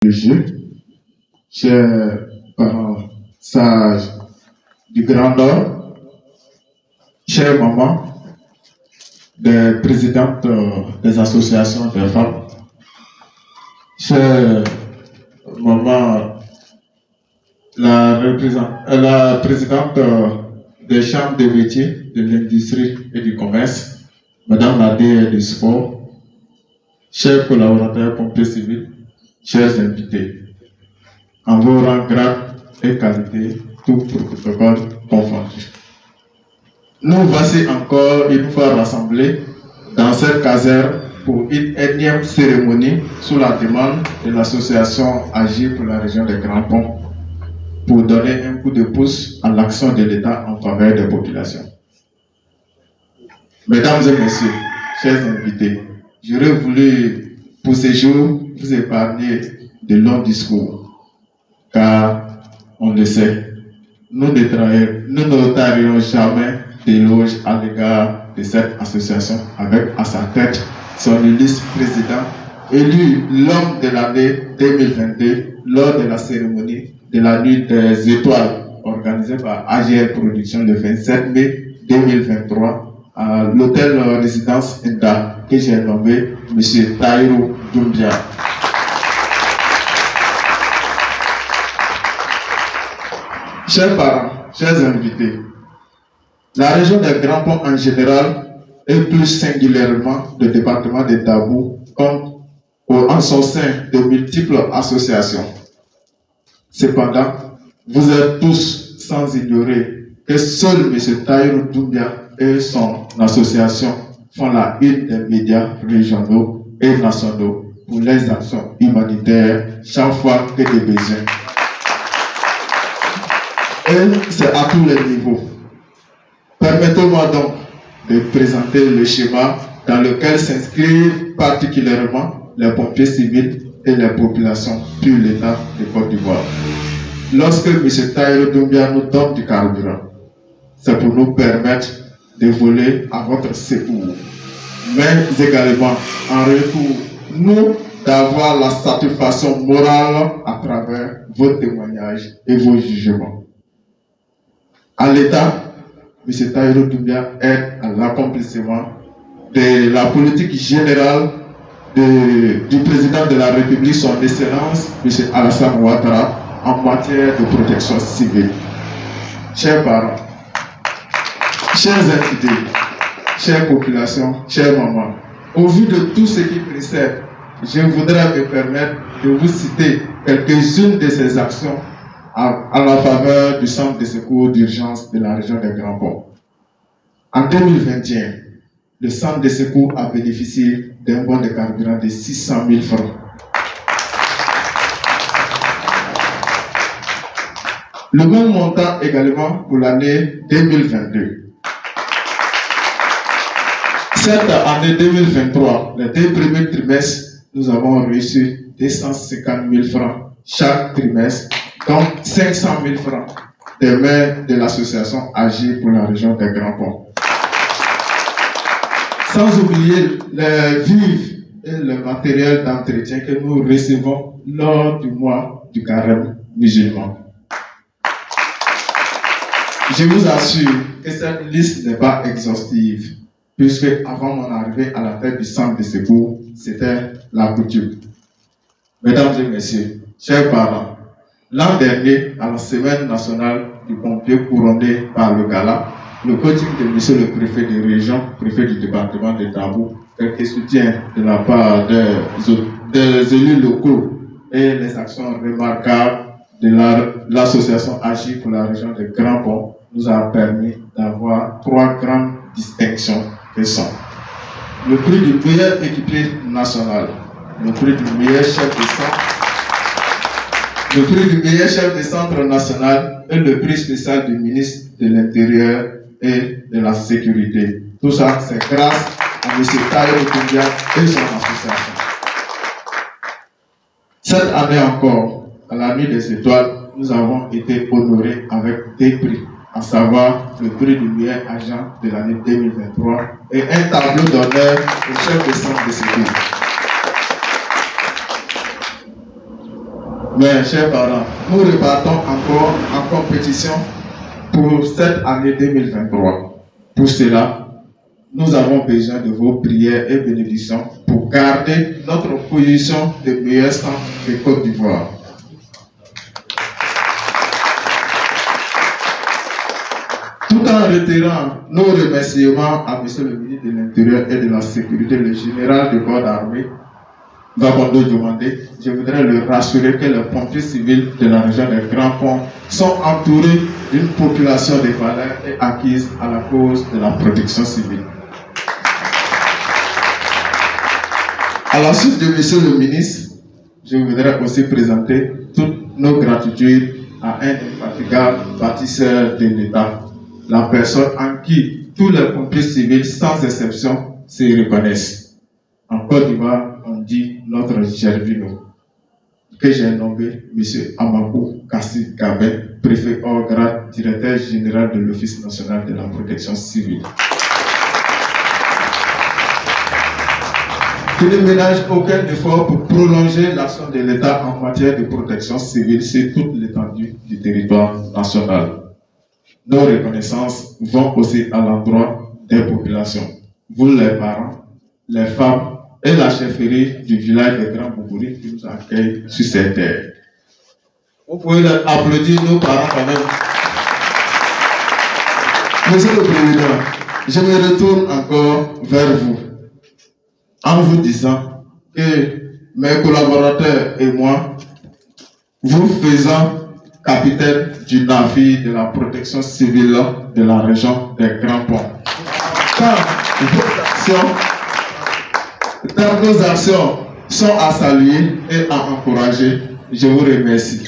Dieu, chers parents sages du Grand Nord, chères mamans, des présidentes des associations des femmes, chère maman, la présidente des chambres de métiers, de l'industrie et du commerce, madame la DG du sport, chers collaborateurs pompiers civils, chers invités, en vos rangs, grades et qualités, tout protocole confondu. Nous voici encore une fois rassemblés dans cette caserne pour une énième cérémonie sous la demande de l'association Agir pour la région des Grands Ponts pour donner un coup de pouce à l'action de l'État en faveur des populations. Mesdames et messieurs, chers invités, j'aurais voulu pour ces jours vous épargner de longs discours, car on le sait, nous ne tarions jamais d'éloges à l'égard de cette association avec à sa tête son illustre président, élu l'homme de l'année 2022 lors de la cérémonie de la nuit des étoiles organisée par AGL Productions le 27 mai 2023 à l'hôtel résidence Inda que j'ai nommé M. Tahirou Doumbia. Chers parents, chers invités, la région des Grands Ponts en général et plus singulièrement le département de Dabou compte en son sein de multiples associations. Cependant, vous êtes tous sans ignorer que seul M. Tahirou Doumbia et son association font la une des médias régionaux et nationaux pour les actions humanitaires chaque fois que des besoins. Et c'est à tous les niveaux. Permettez-moi donc de présenter le schéma dans lequel s'inscrivent particulièrement les pompiers civils et les populations puis l'État de Côte d'Ivoire. Lorsque M. Tahirou Doumbia nous donne du carburant, c'est pour nous permettre de voler à votre secours, mais également en retour, nous d'avoir la satisfaction morale à travers vos témoignages et vos jugements. À l'État, M. Tahirou Doumbia aide à l'accomplissement de la politique générale du président de la République, son Excellence, M. Alassane Ouattara, en matière de protection civile. Chers parents, chers invités, chères populations, chères mamans, au vu de tout ce qui précède, je voudrais me permettre de vous citer quelques-unes de ces actions à la faveur du centre de secours d'urgence de la région des Grands Ponts. En 2021, le centre de secours a bénéficié d'un bon de carburant de 600 000 francs. Le même montant également pour l'année 2022. Cette année 2023, les 2 premiers trimestres, nous avons reçu 250 000 francs chaque trimestre, donc 500 000 francs des mains de l'association Agir pour la région des Grands Ponts. Sans oublier les vivres et le matériel d'entretien que nous recevons lors du mois du carême musulman. Je vous assure que cette liste n'est pas exhaustive, puisque avant mon arrivée à la tête du centre de secours, c'était la coutume. Mesdames et messieurs, chers parents, l'an dernier, à la semaine nationale du pompier couronné par le gala, le coaching de monsieur le préfet de région, préfet du département de Dabou, quelques soutiens de la part des élus locaux et les actions remarquables de l'association Agir pour la région de Grands Ponts nous a permis d'avoir 3 grandes distinctions que sont le prix du meilleur équipier national, le prix du meilleur chef de centre, le prix du meilleur chef de centre national et le prix spécial du ministre de l'Intérieur et de la Sécurité. Tout ça, c'est grâce à M. Tahirou Doumbia et son association. Cette année encore, à la nuit des étoiles, nous avons été honorés avec 2 prix, à savoir le prix du meilleur agent de l'année 2023 et un tableau d'honneur au chef de centre de secours. Mais, chers parents, nous repartons encore en compétition pour cette année 2023. Pour cela, nous avons besoin de vos prières et bénédictions pour garder notre position de meilleur centre de Côte d'Ivoire. Tout en retirant nos remerciements à M. le ministre de l'Intérieur et de la Sécurité, le général de corps d'armée, Babondo Diomandé, je voudrais le rassurer que les pompiers civils de la région des Grands Ponts sont entourés d'une population de valeurs et acquises à la cause de la protection civile. À la suite de M. le ministre, je voudrais aussi présenter toutes nos gratitudes à un infatigable bâtisseur de l'État, la personne en qui tous les pompiers civils, sans exception, se reconnaissent. En Côte d'Ivoire, on dit notre Gervino, que j'ai nommé M. Amakou Kassi Gabé, préfet hors grade, directeur général de l'Office national de la protection civile. Il ne ménage aucun effort pour prolonger l'action de l'État en matière de protection civile sur toute l'étendue du territoire national. Nos reconnaissances vont aussi à l'endroit des populations. Vous les parents, les femmes et la chefferie du village de Grand Boubouri qui nous accueille sur ces terres. Vous pouvez applaudir nos parents quand même. Monsieur le Président, je me retourne encore vers vous en vous disant que mes collaborateurs et moi, vous faisons capitaine du navire de la protection civile de la région des Grands Ponts. Car nos actions sont à saluer et à encourager, je vous remercie.